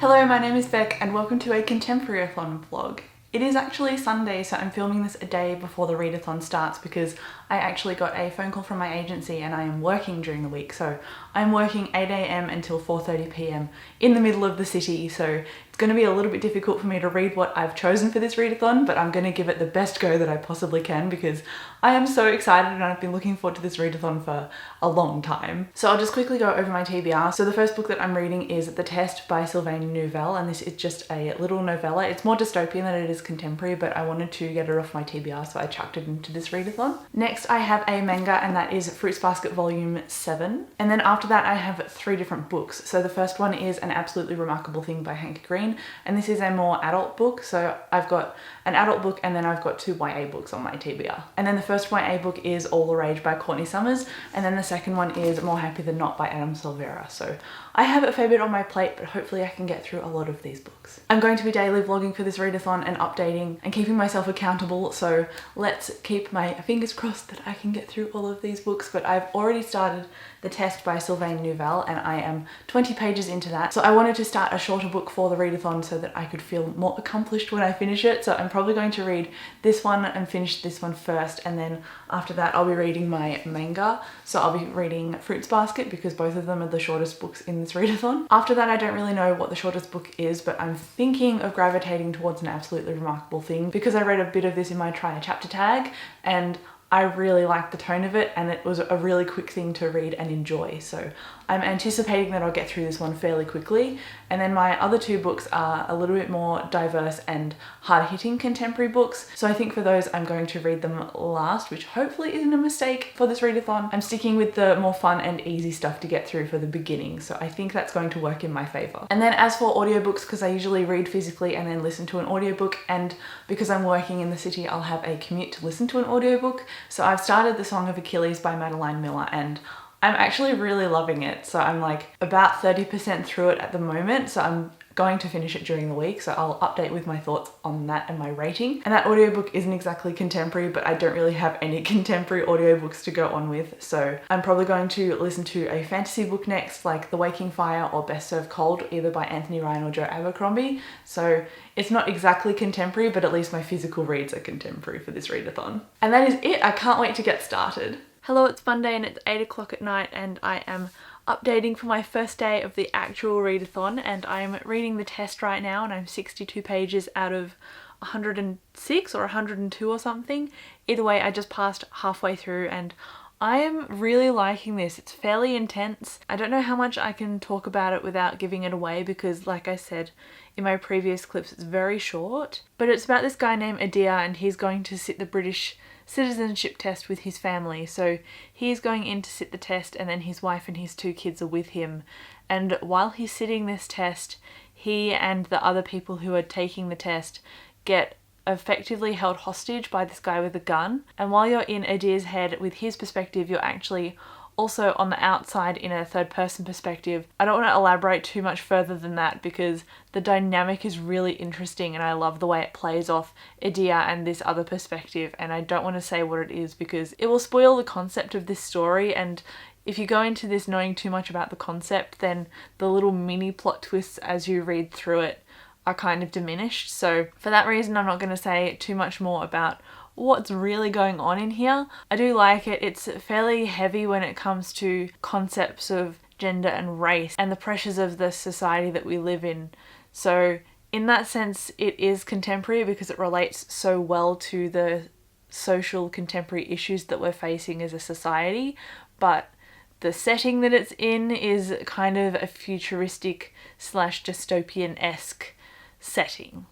Hello, my name is Beck and welcome to a Contemporaryathon vlog. It is actually Sunday, so I'm filming this a day before the readathon starts because I actually got a phone call from my agency and I am working during the week. So I'm working 8 AM until 4:30 PM in the middle of the city, so it's going to be a little bit difficult for me to read what I've chosen for this readathon, but I'm going to give it the best go that I possibly can because I am so excited and I've been looking forward to this readathon for a long time. So I'll just quickly go over my TBR. So the first book that I'm reading is The Test by Sylvain Neuvel, and this is just a little novella. It's more dystopian than it is contemporary, but I wanted to get it off my TBR, so I chucked it into this readathon. Next I have a manga, and that is Fruits Basket Volume 7. And then after that I have 3 different books. So the first one is An Absolutely Remarkable Thing by Hank Green, and this is a more adult book. So I've got an adult book and then I've got 2 YA books on my TBR. And then the first YA book is All the Rage by Courtney Summers, and then the second one is More Happy Than Not by Adam Silvera. So I have a fair bit on my plate, but hopefully I can get through a lot of these books. I'm going to be daily vlogging for this readathon and updating and keeping myself accountable, so let's keep my fingers crossed that I can get through all of these books. But I've already started The Test by Sylvain Neuvel and I am 20 pages into that. So I wanted to start a shorter book for the readathon so that I could feel more accomplished when I finish it. So I'm probably going to read this one and finish this one first, and then after that I'll be reading my manga. So I'll be reading Fruits Basket because both of them are the shortest books in this readathon. After that I don't really know what the shortest book is, but I'm thinking of gravitating towards An Absolutely Remarkable Thing because I read a bit of this in my try a chapter tag and I really liked the tone of it, and it was a really quick thing to read and enjoy. So I'm anticipating that I'll get through this one fairly quickly. And then my other 2 books are a little bit more diverse and hard-hitting contemporary books. So I think for those I'm going to read them last, which hopefully isn't a mistake for this readathon. I'm sticking with the more fun and easy stuff to get through for the beginning. So I think that's going to work in my favor. And then as for audiobooks, because I usually read physically and then listen to an audiobook, and because I'm working in the city, I'll have a commute to listen to an audiobook. So I've started The Song of Achilles by Madeline Miller and I'm actually really loving it. So I'm like about 30% through it at the moment. So I'm going to finish it during the week. So I'll update with my thoughts on that and my rating. And that audiobook isn't exactly contemporary, but I don't really have any contemporary audiobooks to go on with. So I'm probably going to listen to a fantasy book next, like The Waking Fire or Best Served Cold, either by Anthony Ryan or Joe Abercrombie. So it's not exactly contemporary, but at least my physical reads are contemporary for this readathon. And that is it. I can't wait to get started. Hello, it's Monday and it's 8 o'clock at night and I am updating for my first day of the actual readathon, and I'm reading The Test right now and I'm 62 pages out of 106 or 102 or something. Either way, I just passed halfway through and I am really liking this. It's fairly intense. I don't know how much I can talk about it without giving it away because, like I said in my previous clips, it's very short. But it's about this guy named Adir and he's going to sit the British citizenship test with his family. So he's going in to sit the test and then his wife and his 2 kids are with him. And while he's sitting this test, he and the other people who are taking the test get effectively held hostage by this guy with a gun. And while you're in Adir's head with his perspective, you're actually also on the outside in a third person perspective. I don't want to elaborate too much further than that because the dynamic is really interesting and I love the way it plays off Adir and this other perspective, and I don't want to say what it is because it will spoil the concept of this story, and if you go into this knowing too much about the concept, then the little mini plot twists as you read through it are kind of diminished. So for that reason I'm not going to say too much more about what's really going on in here. I do like it. It's fairly heavy when it comes to concepts of gender and race and the pressures of the society that we live in. So in that sense it is contemporary because it relates so well to the social contemporary issues that we're facing as a society, but the setting that it's in is kind of a futuristic / dystopian-esque setting.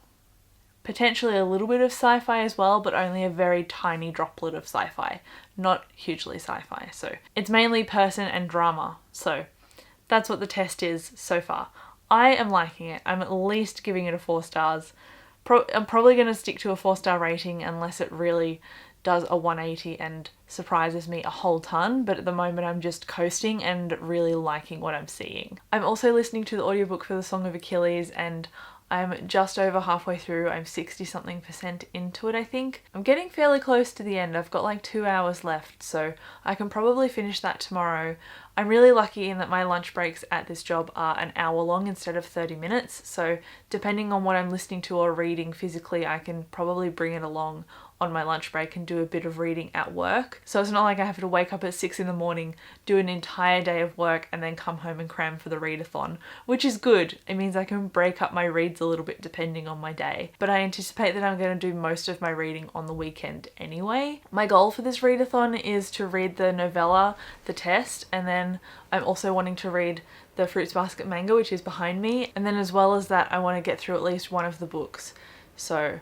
Potentially a little bit of sci-fi as well, but only a very tiny droplet of sci-fi, not hugely sci-fi. So it's mainly person and drama. So that's what The Test is so far. I am liking it. I'm at least giving it a 4 stars. I'm probably going to stick to a 4-star rating unless it really does a 180 and surprises me a whole ton, but at the moment I'm just coasting and really liking what I'm seeing. I'm also listening to the audiobook for The Song of Achilles and I'm just over halfway through. I'm 60-something% into it, I think. I'm getting fairly close to the end. I've got like 2 hours left, so I can probably finish that tomorrow. I'm really lucky in that my lunch breaks at this job are an hour long instead of 30 minutes, so depending on what I'm listening to or reading physically, I can probably bring it along on my lunch break and do a bit of reading at work. So it's not like I have to wake up at 6 in the morning, do an entire day of work and then come home and cram for the readathon, which is good. It means I can break up my reads a little bit depending on my day. But I anticipate that I'm going to do most of my reading on the weekend anyway. My goal for this readathon is to read the novella, The Test, and then I'm also wanting to read the Fruits Basket manga, which is behind me. And then as well as that, I want to get through at least one of the books. So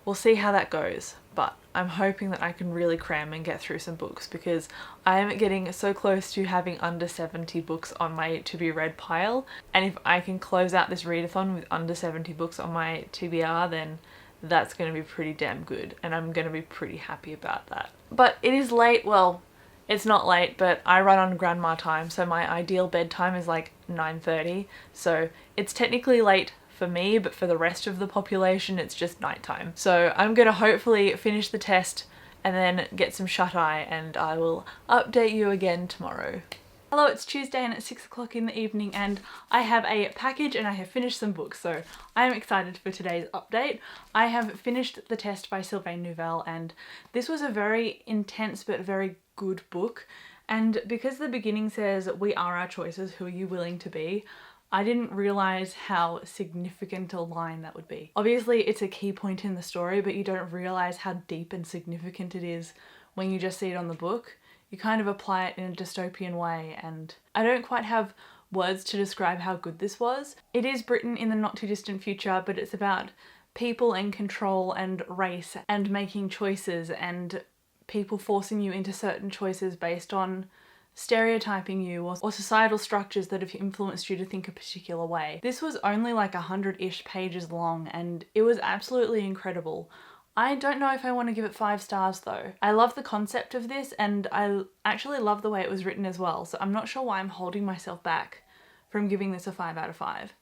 we'll see how that goes. But I'm hoping that I can really cram and get through some books because I am getting so close to having under 70 books on my to be read pile. And if I can close out this readathon with under 70 books on my TBR, then that's going to be pretty damn good. And I'm going to be pretty happy about that. But it is late. Well, it's not late, but I run on grandma time. So my ideal bedtime is like 9:30. So it's technically late for me, but for the rest of the population it's just nighttime. So I'm gonna hopefully finish the test and then get some shut-eye, and I will update you again tomorrow. Hello, it's Tuesday and it's 6 o'clock in the evening and I have a package and I have finished some books, so I'm excited for today's update. I have finished The Test by Sylvain Neuvel, and this was a very intense but very good book. And because the beginning says, "We are our choices, who are you willing to be?" I didn't realise how significant a line that would be. Obviously it's a key point in the story, but you don't realise how deep and significant it is when you just see it on the book. You kind of apply it in a dystopian way, and I don't quite have words to describe how good this was. It is Britain in the not too distant future, but it's about people and control and race and making choices and people forcing you into certain choices based on stereotyping you or societal structures that have influenced you to think a particular way. This was only like 100-ish pages long and it was absolutely incredible. I don't know if I want to give it 5 stars though. I love the concept of this and I actually love the way it was written as well, so I'm not sure why I'm holding myself back from giving this a 5 out of 5.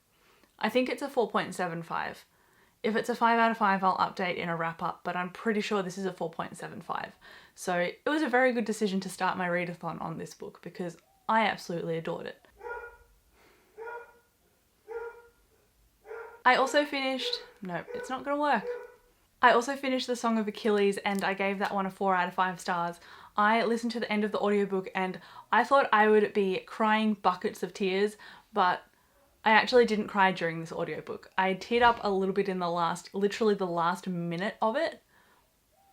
I think it's a 4.75. If it's a 5 out of 5, I'll update in a wrap up, but I'm pretty sure this is a 4.75. So it was a very good decision to start my readathon on this book because I absolutely adored it. I also finished... No, it's not gonna work. I also finished The Song of Achilles and I gave that one a 4 out of 5 stars. I listened to the end of the audiobook and I thought I would be crying buckets of tears, but I actually didn't cry during this audiobook. I teared up a little bit in literally the last minute of it,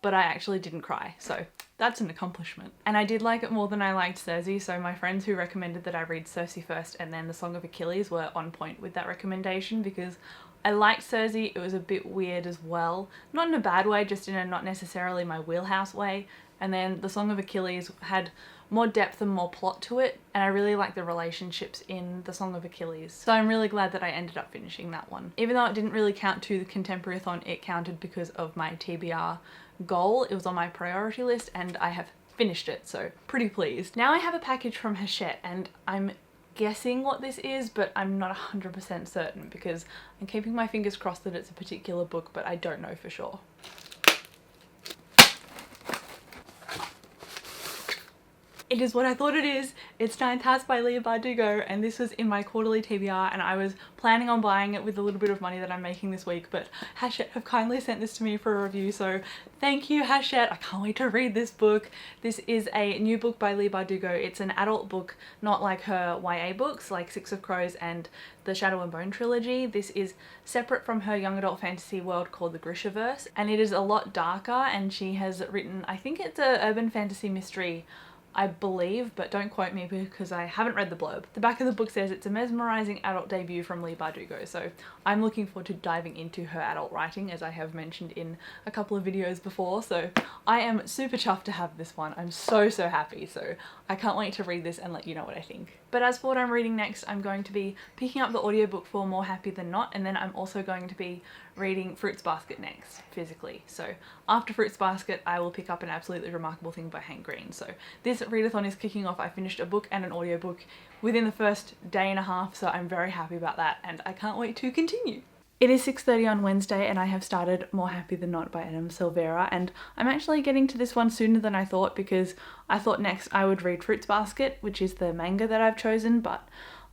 but I actually didn't cry, so that's an accomplishment. And I did like it more than I liked Circe, so my friends who recommended that I read Circe first and then The Song of Achilles were on point with that recommendation because I liked Circe. It was a bit weird as well. Not in a bad way, just in a not necessarily my wheelhouse way. And then The Song of Achilles had more depth and more plot to it, and I really like the relationships in The Song of Achilles. So I'm really glad that I ended up finishing that one. Even though it didn't really count to the Contemporaryathon, it counted because of my TBR goal. It was on my priority list and I have finished it, so pretty pleased. Now I have a package from Hachette and I'm guessing what this is, but I'm not 100% certain because I'm keeping my fingers crossed that it's a particular book, but I don't know for sure. It is what I thought it is. It's Ninth House by Leigh Bardugo, and this was in my quarterly TBR and I was planning on buying it with a little bit of money that I'm making this week, but Hachette have kindly sent this to me for a review, so thank you Hachette. I can't wait to read this book. This is a new book by Leigh Bardugo. It's an adult book, not like her YA books like Six of Crows and the Shadow and Bone trilogy. This is separate from her young adult fantasy world called the Grishaverse, and it is a lot darker, and she has written, I think it's a urban fantasy mystery, I believe, but don't quote me because I haven't read the blurb. The back of the book says it's a mesmerising adult debut from Leigh Bardugo, so I'm looking forward to diving into her adult writing, as I have mentioned in a couple of videos before, so I am super chuffed to have this one. I'm so happy, so I can't wait to read this and let you know what I think. But as for what I'm reading next, I'm going to be picking up the audiobook for More Happy Than Not, and then I'm also going to be reading Fruits Basket next, physically. So after Fruits Basket, I will pick up An Absolutely Remarkable Thing by Hank Green. So this readathon is kicking off. I finished a book and an audiobook within the first day and a half, so I'm very happy about that and I can't wait to continue. It is 6:30 on Wednesday and I have started More Happy Than Not by Adam Silvera, and I'm actually getting to this one sooner than I thought because I thought next I would read Fruits Basket, which is the manga that I've chosen, but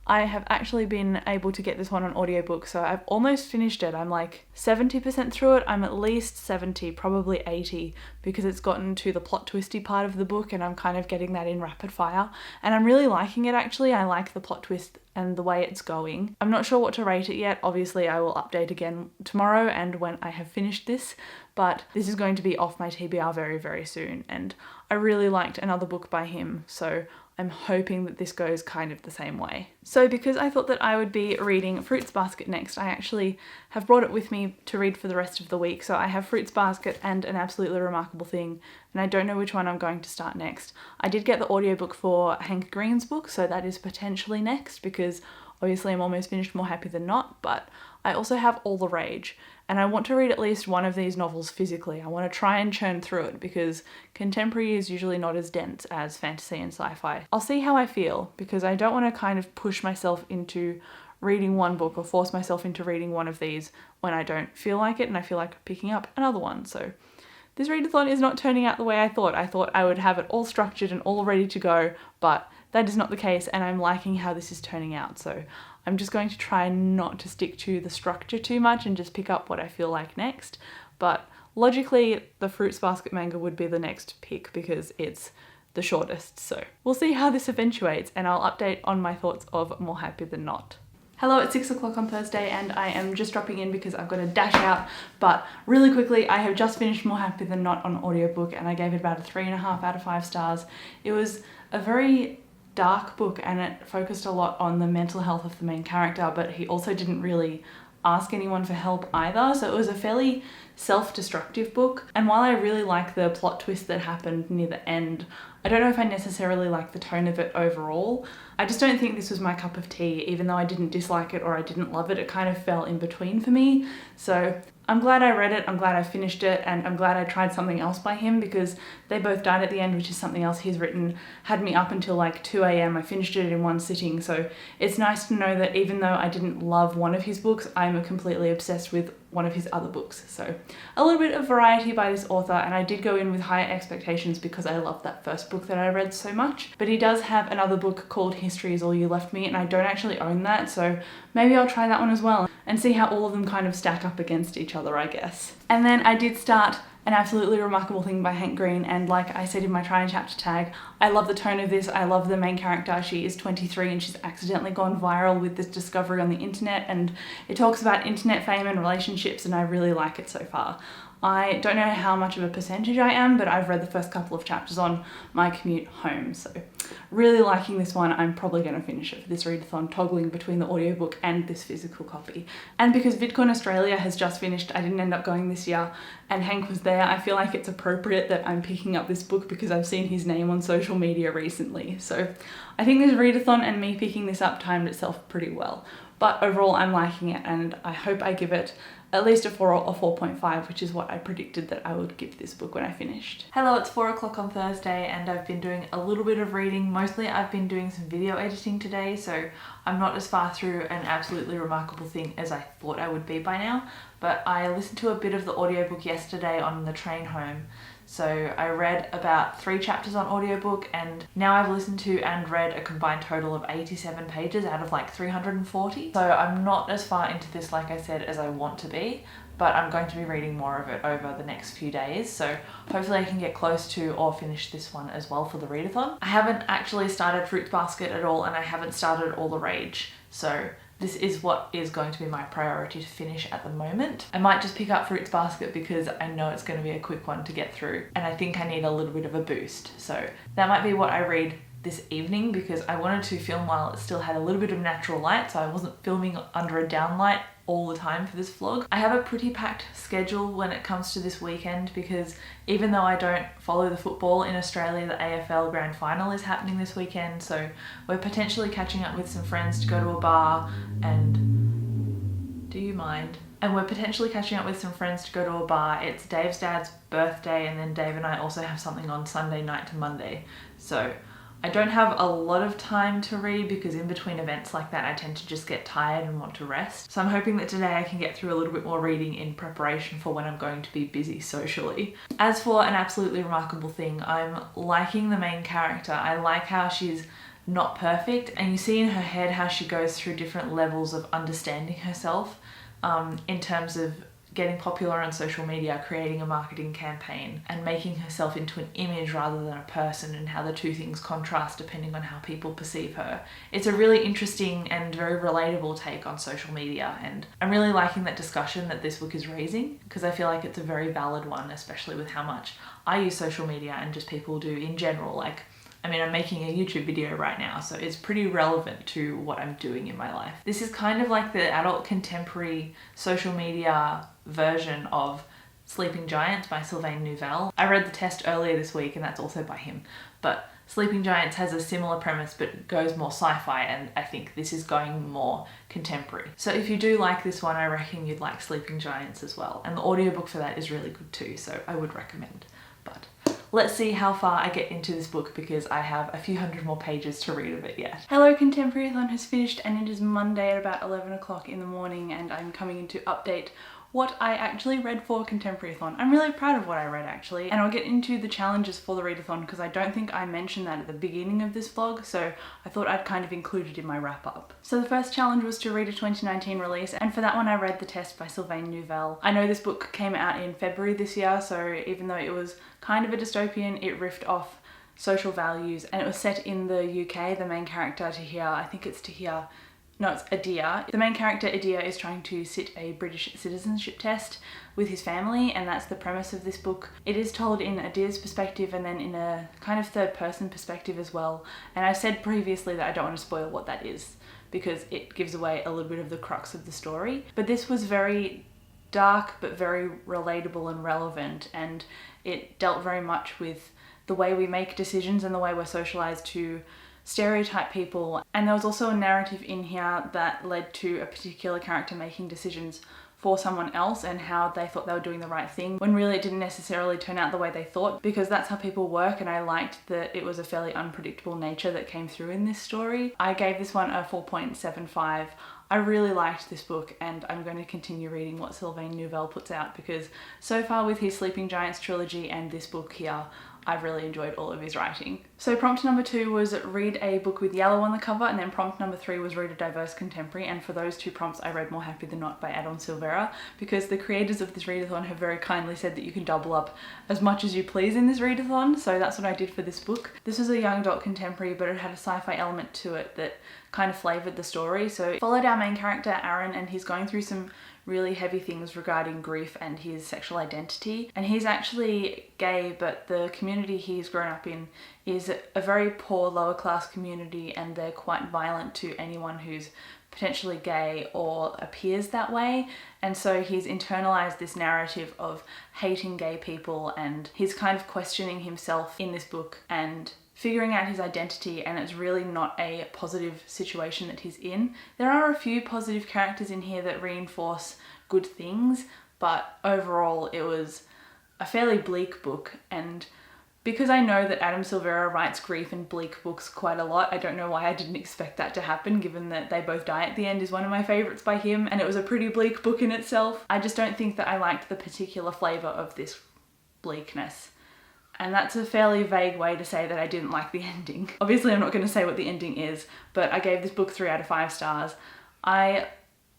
I have actually been able to get this one on audiobook, so I've almost finished it. I'm like 70% through it. I'm at least 70, probably 80, because it's gotten to the plot twisty part of the book and I'm kind of getting that in rapid fire. And I'm really liking it actually. I like the plot twist and the way it's going. I'm not sure what to rate it yet. Obviously I will update again tomorrow and when I have finished this, but this is going to be off my TBR very, very soon. And I really liked another book by him, so I'm hoping that this goes kind of the same way. So because I thought that I would be reading Fruits Basket next, I actually have brought it with me to read for the rest of the week. So I have Fruits Basket and An Absolutely Remarkable Thing, and I don't know which one I'm going to start next. I did get the audiobook for Hank Green's book, so that is potentially next because obviously I'm almost finished More Happy Than Not, but I also have All the Rage. And I want to read at least one of these novels physically. I want to try and churn through it because contemporary is usually not as dense as fantasy and sci-fi. I'll see how I feel because I don't want to kind of push myself into reading one book or force myself into reading one of these when I don't feel like it and I feel like picking up another one. So this readathon is not turning out the way I thought. I thought I would have it all structured and all ready to go, but that is not the case and I'm liking how this is turning out. So I'm just going to try not to stick to the structure too much and just pick up what I feel like next. But logically, the Fruits Basket manga would be the next pick because it's the shortest. So we'll see how this eventuates and I'll update on my thoughts of More Happy Than Not. Hello, it's 6 o'clock on Thursday and I am just dropping in because I've got to dash out, but really quickly, I have just finished More Happy Than Not on audiobook and I gave it about a 3.5 out of 5 stars. It was a very dark book and it focused a lot on the mental health of the main character, but he also didn't really ask anyone for help either, so it was a fairly self-destructive book. And while I really like the plot twist that happened near the end, I don't know if I necessarily like the tone of it overall. I just don't think this was my cup of tea. Even though I didn't dislike it or I didn't love it, it kind of fell in between for me. So I'm glad I read it, I'm glad I finished it, and I'm glad I tried something else by him because They Both Died at the End, which is something else he's written, had me up until like 2 a.m. I finished it in one sitting, so it's nice to know that even though I didn't love one of his books, I'm completely obsessed with one of his other books. So a little bit of variety by this author, and I did go in with higher expectations because I loved that first book that I read so much. But he does have another book called History Is All You Left Me, and I don't actually own that, so maybe I'll try that one as well and see how all of them kind of stack up against each other, I guess. And then I did start An Absolutely Remarkable Thing by Hank Green, and like I said in my try and chapter tag, I love the tone of this. I love the main character. She is 23 and she's accidentally gone viral with this discovery on the internet, and it talks about internet fame and relationships, and I really like it so far. I don't know how much of a percentage I am, but I've read the first couple of chapters on my commute home, so really liking this one. I'm probably going to finish it for this readathon, toggling between the audiobook and this physical copy. And because VidCon Australia has just finished, I didn't end up going this year, and Hank was there, I feel like it's appropriate that I'm picking up this book because I've seen his name on social media recently. So I think this readathon and me picking this up timed itself pretty well. But overall, I'm liking it, and I hope I give it at least a 4 or 4.5, which is what I predicted that I would give this book when I finished. Hello, it's 4 o'clock on Thursday and I've been doing a little bit of reading. Mostly I've been doing some video editing today, so I'm not as far through An Absolutely Remarkable Thing as I thought I would be by now, but I listened to a bit of the audiobook yesterday on the train home. So I read about 3 chapters on audiobook, and now I've listened to and read a combined total of 87 pages out of like 340. So I'm not as far into this, like I said, as I want to be, but I'm going to be reading more of it over the next few days. So hopefully I can get close to or finish this one as well for the readathon. I haven't actually started Fruits Basket at all, and I haven't started All the Rage. So this is what is going to be my priority to finish at the moment. I might just pick up Fruits Basket because I know it's going to be a quick one to get through, and I think I need a little bit of a boost. So that might be what I read this evening because I wanted to film while it still had a little bit of natural light, so I wasn't filming under a downlight all the time for this vlog. I have a pretty packed schedule when it comes to this weekend because even though I don't follow the football in Australia, the AFL Grand Final is happening this weekend, so we're potentially catching up with some friends to go to a bar and... do you mind? And we're potentially catching up with some friends to go to a bar. It's Dave's dad's birthday, and then Dave and I also have something on Sunday night to Monday. So I don't have a lot of time to read because in between events like that I tend to just get tired and want to rest. So I'm hoping that today I can get through a little bit more reading in preparation for when I'm going to be busy socially. As for an absolutely remarkable thing, I'm liking the main character. I like how she's not perfect, and you see in her head how she goes through different levels of understanding herself in terms of getting popular on social media, creating a marketing campaign, and making herself into an image rather than a person, and how the two things contrast depending on how people perceive her. It's a really interesting and very relatable take on social media, and I'm really liking that discussion that this book is raising, because I feel like it's a very valid one, especially with how much I use social media and just people do in general. Like, I mean, I'm making a YouTube video right now, so it's pretty relevant to what I'm doing in my life. This is kind of like the adult contemporary social media version of Sleeping Giants by Sylvain Neuvel. I read the test earlier this week, and that's also by him. But Sleeping Giants has a similar premise but goes more sci-fi, and I think this is going more contemporary. So if you do like this one, I reckon you'd like Sleeping Giants as well. And the audiobook for that is really good too, so I would recommend. But let's see how far I get into this book, because I have a few hundred more pages to read of it yet. Hello, Contemporaryathon has finished, and it is Monday at about 11 o'clock in the morning, and I'm coming in to update what I actually read for Contemporaryathon. I'm really proud of what I read actually, and I'll get into the challenges for the readathon because I don't think I mentioned that at the beginning of this vlog, so I thought I'd kind of include it in my wrap up. So the first challenge was to read a 2019 release, and for that one I read The Test by Sylvain Neuvel. I know this book came out in February this year, so even though it was kind of a dystopian, it riffed off social values, and it was set in the UK. The main character, Tahir, I think it's Tahir, no, it's Adir. The main character, Adir, is trying to sit a British citizenship test with his family, and that's the premise of this book. It is told in Adir's perspective and then in a kind of third person perspective as well. And I said previously that I don't want to spoil what that is because it gives away a little bit of the crux of the story. But this was very dark but very relatable and relevant, and it dealt very much with the way we make decisions and the way we're socialized to stereotype people. And there was also a narrative in here that led to a particular character making decisions for someone else and how they thought they were doing the right thing when really it didn't necessarily turn out the way they thought, because that's how people work, and I liked that it was a fairly unpredictable nature that came through in this story. I gave this one a 4.75. I really liked this book, and I'm going to continue reading what Sylvain Neuvel puts out, because so far with his Sleeping Giants trilogy and this book here, I've really enjoyed all of his writing. So prompt number 2 was read a book with yellow on the cover, and then prompt number 3 was read a diverse contemporary, and for those two prompts I read More Happy Than Not by Adam Silvera, because the creators of this readathon have very kindly said that you can double up as much as you please in this readathon, so that's what I did for this book. This was a young adult contemporary, but it had a sci-fi element to it that kind of flavoured the story. So it followed our main character Aaron, and he's going through some really heavy things regarding grief and his sexual identity. And he's actually gay, but the community he's grown up in is a very poor lower class community, and they're quite violent to anyone who's potentially gay or appears that way. And so he's internalized this narrative of hating gay people, and he's kind of questioning himself in this book and figuring out his identity, and it's really not a positive situation that he's in. There are a few positive characters in here that reinforce good things, but overall it was a fairly bleak book, and because I know that Adam Silvera writes grief and bleak books quite a lot, I don't know why I didn't expect that to happen, given that They Both Die at the End is one of my favourites by him, and it was a pretty bleak book in itself. I just don't think that I liked the particular flavour of this bleakness. And that's a fairly vague way to say that I didn't like the ending. Obviously I'm not going to say what the ending is, but I gave this book 3 out of 5 stars. I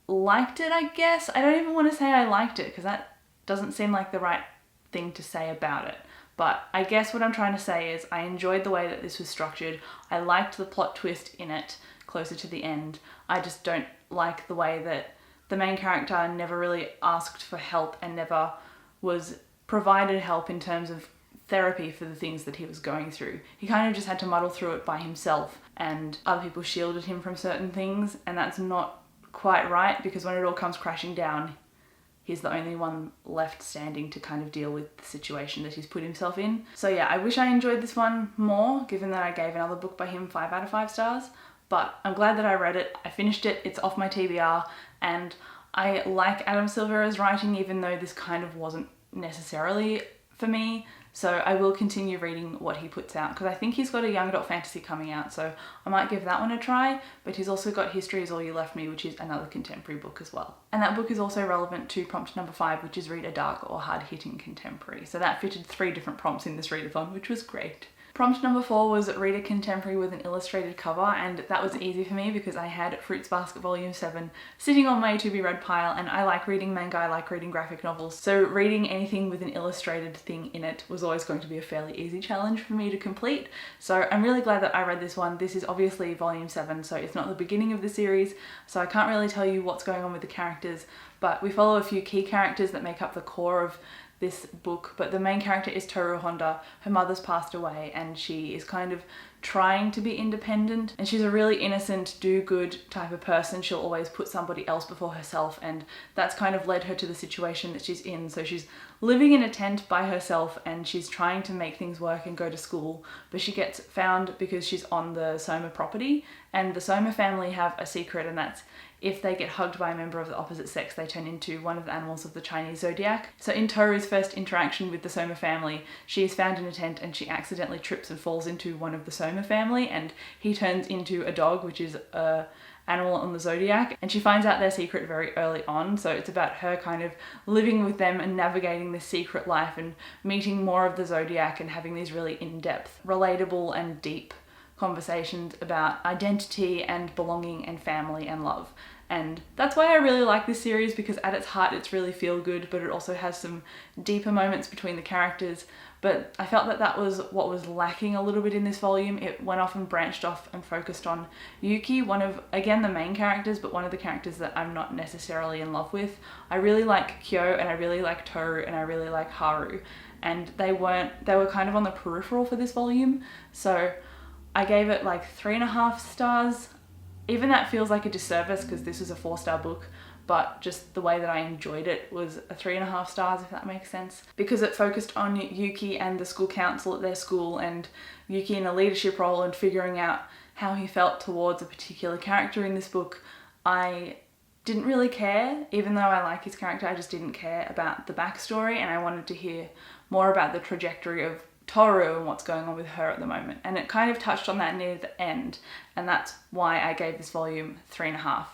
liked it, I guess. I don't even want to say I liked it, because that doesn't seem like the right thing to say about it. But I guess what I'm trying to say is I enjoyed the way that this was structured. I liked the plot twist in it closer to the end. I just don't like the way that the main character never really asked for help and never was provided help in terms of therapy for the things that he was going through. He kind of just had to muddle through it by himself, and other people shielded him from certain things, and that's not quite right, because when it all comes crashing down, he's the only one left standing to kind of deal with the situation that he's put himself in. So yeah, I wish I enjoyed this one more, given that I gave another book by him 5 out of 5 stars, but I'm glad that I read it. I finished it, it's off my TBR, and I like Adam Silvera's writing, even though this kind of wasn't necessarily for me. So I will continue reading what he puts out because I think he's got a young adult fantasy coming out, so I might give that one a try. But he's also got History Is All You Left Me, which is another contemporary book as well. And that book is also relevant to prompt number 5, which is read a dark or hard-hitting contemporary. So that fitted 3 different prompts in this readathon, which was great. Prompt number 4 was read a contemporary with an illustrated cover, and that was easy for me because I had Fruits Basket Volume 7 sitting on my to-be-read pile, and I like reading manga, I like reading graphic novels, so reading anything with an illustrated thing in it was always going to be a fairly easy challenge for me to complete. So I'm really glad that I read this one. This is obviously Volume 7, so it's not the beginning of the series, so I can't really tell you what's going on with the characters, but we follow a few key characters that make up the core of this book. But the main character is Toru Honda. Her mother's passed away and she is kind of trying to be independent, and she's a really innocent, do-good type of person. She'll always put somebody else before herself, and that's kind of led her to the situation that she's in. So she's living in a tent by herself and she's trying to make things work and go to school, but she gets found because she's on the Soma property, and the Soma family have a secret, and that's if they get hugged by a member of the opposite sex, they turn into one of the animals of the Chinese zodiac. So in Toru's first interaction with the Soma family, she is found in a tent and she accidentally trips and falls into one of the Soma family, and he turns into a dog, which is a animal on the zodiac, and she finds out their secret very early on. So it's about her kind of living with them and navigating this secret life and meeting more of the zodiac and having these really in-depth, relatable and deep conversations about identity and belonging and family and love. And that's why I really like this series, because at its heart it's really feel good, but it also has some deeper moments between the characters. But I felt that that was what was lacking a little bit in this volume. It went off and branched off and focused on Yuki, one of, again, the main characters, but one of the characters that I'm not necessarily in love with. I really like Kyo, and I really like Toru, and I really like Haru. And they were kind of on the peripheral for this volume. So I gave it like 3.5 stars. Even that feels like a disservice because this is a 4-star book, but just the way that I enjoyed it was a 3.5 stars, if that makes sense. Because it focused on Yuki and the school council at their school, and Yuki in a leadership role and figuring out how he felt towards a particular character in this book. I didn't really care, even though I like his character, I just didn't care about the backstory, and I wanted to hear more about the trajectory of Toru and what's going on with her at the moment. And it kind of touched on that near the end, and that's why I gave this volume 3.5,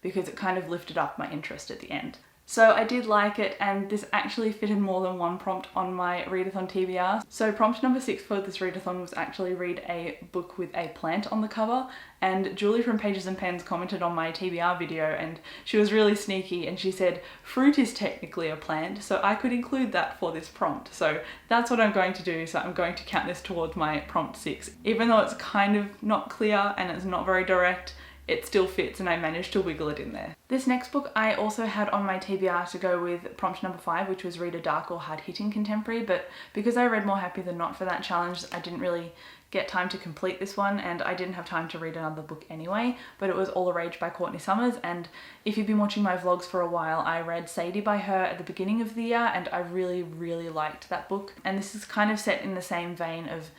because it kind of lifted up my interest at the end. So I did like it, and this actually fitted more than one prompt on my readathon TBR. So prompt number 6 for this readathon was actually read a book with a plant on the cover, and Julie from Pages and Pens commented on my TBR video, and she was really sneaky and she said fruit is technically a plant, so I could include that for this prompt. So that's what I'm going to do. So I'm going to count this towards my prompt 6. Even though it's kind of not clear and it's not very direct, it still fits and I managed to wiggle it in there. This next book I also had on my TBR to go with prompt number 5, which was read a dark or hard-hitting contemporary, but because I read More Happy Than Not for that challenge, I didn't really get time to complete this one, and I didn't have time to read another book anyway. But it was All the Rage by Courtney Summers, and if you've been watching my vlogs for a while, I read Sadie by her at the beginning of the year, and I really, really liked that book. And this is kind of set in the same vein of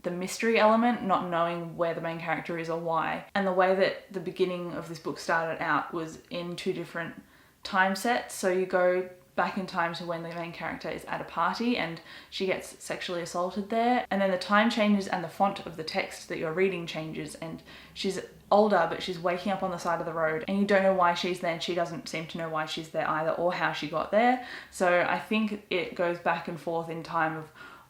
the mystery element, not knowing where the main character is or why. And the way that the beginning of this book started out was in 2 different time sets. So you go back in time to when the main character is at a party and she gets sexually assaulted there, and then the time changes and the font of the text that you're reading changes, and she's older but she's waking up on the side of the road and you don't know why she's there, and she doesn't seem to know why she's there either or how she got there. So I think it goes back and forth in time of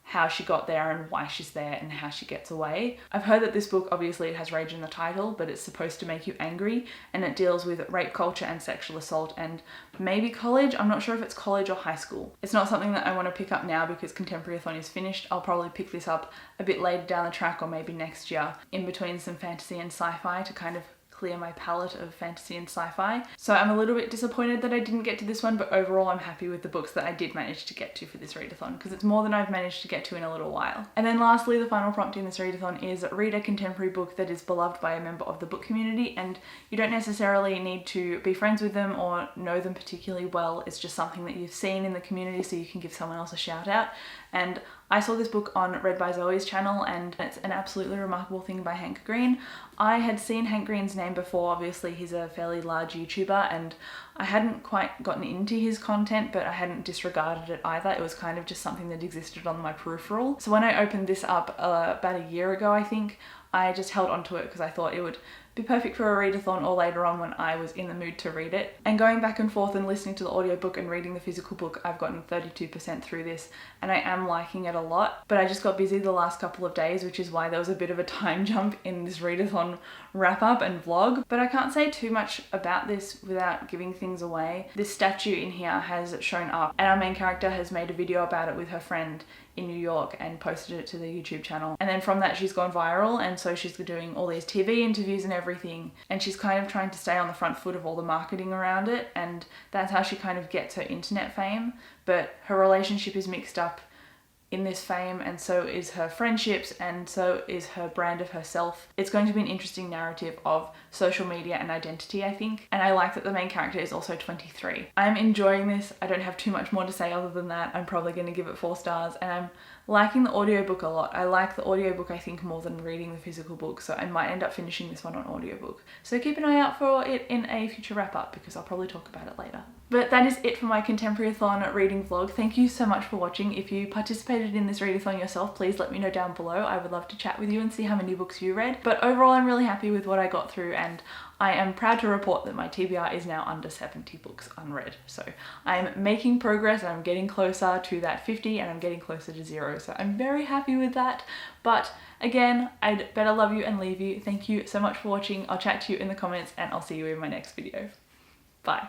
how she got there and why she's there and how she gets away. I've heard that this book, obviously it has rage in the title, but it's supposed to make you angry, and it deals with rape culture and sexual assault and maybe college. I'm not sure if it's college or high school. It's not something that I want to pick up now because Contemporaryathon is finished. I'll probably pick this up a bit later down the track, or maybe next year, in between some fantasy and sci-fi to kind of clear my palette of fantasy and sci-fi. So I'm a little bit disappointed that I didn't get to this one, but overall I'm happy with the books that I did manage to get to for this readathon, because it's more than I've managed to get to in a little while. And then lastly, the final prompt in this readathon is read a contemporary book that is beloved by a member of the book community, and you don't necessarily need to be friends with them or know them particularly well. It's just something that you've seen in the community so you can give someone else a shout out. And I saw this book on Read by Zoe's channel, and it's an absolutely remarkable thing by Hank Green. I had seen Hank Green's name before. Obviously he's a fairly large YouTuber, and I hadn't quite gotten into his content, but I hadn't disregarded it either. It was kind of just something that existed on my peripheral. So when I opened this up about a year ago, I think, I just held onto it because I thought it would be perfect for a readathon or later on when I was in the mood to read it. And going back and forth and listening to the audiobook and reading the physical book, I've gotten 32% through this, and I am liking it a lot. But I just got busy the last couple of days, which is why there was a bit of a time jump in this readathon wrap up and vlog. But I can't say too much about this without giving things away. This statue in here has shown up, and our main character has made a video about it with her friend in New York and posted it to the YouTube channel. And then from that she's gone viral, and so she's doing all these TV interviews and everything, and she's kind of trying to stay on the front foot of all the marketing around it, and that's how she kind of gets her internet fame. But her relationship is mixed up in this fame, and so is her friendships, and so is her brand of herself. It's going to be an interesting narrative of social media and identity, I think. And I like that the main character is also 23. I'm enjoying this. I don't have too much more to say other than that. I'm probably going to give it 4 stars, and I'm liking the audiobook a lot. I like the audiobook, I think, more than reading the physical book, so I might end up finishing this one on audiobook. So keep an eye out for it in a future wrap up, because I'll probably talk about it later. But that is it for my Contemporaryathon reading vlog. Thank you so much for watching. If you participated in this readathon yourself, please let me know down below. I would love to chat with you and see how many books you read. But overall, I'm really happy with what I got through, and I am proud to report that my TBR is now under 70 books unread. So I'm making progress, and I'm getting closer to that 50, and I'm getting closer to 0. So I'm very happy with that. But again, I'd better love you and leave you. Thank you so much for watching. I'll chat to you in the comments, and I'll see you in my next video. Bye.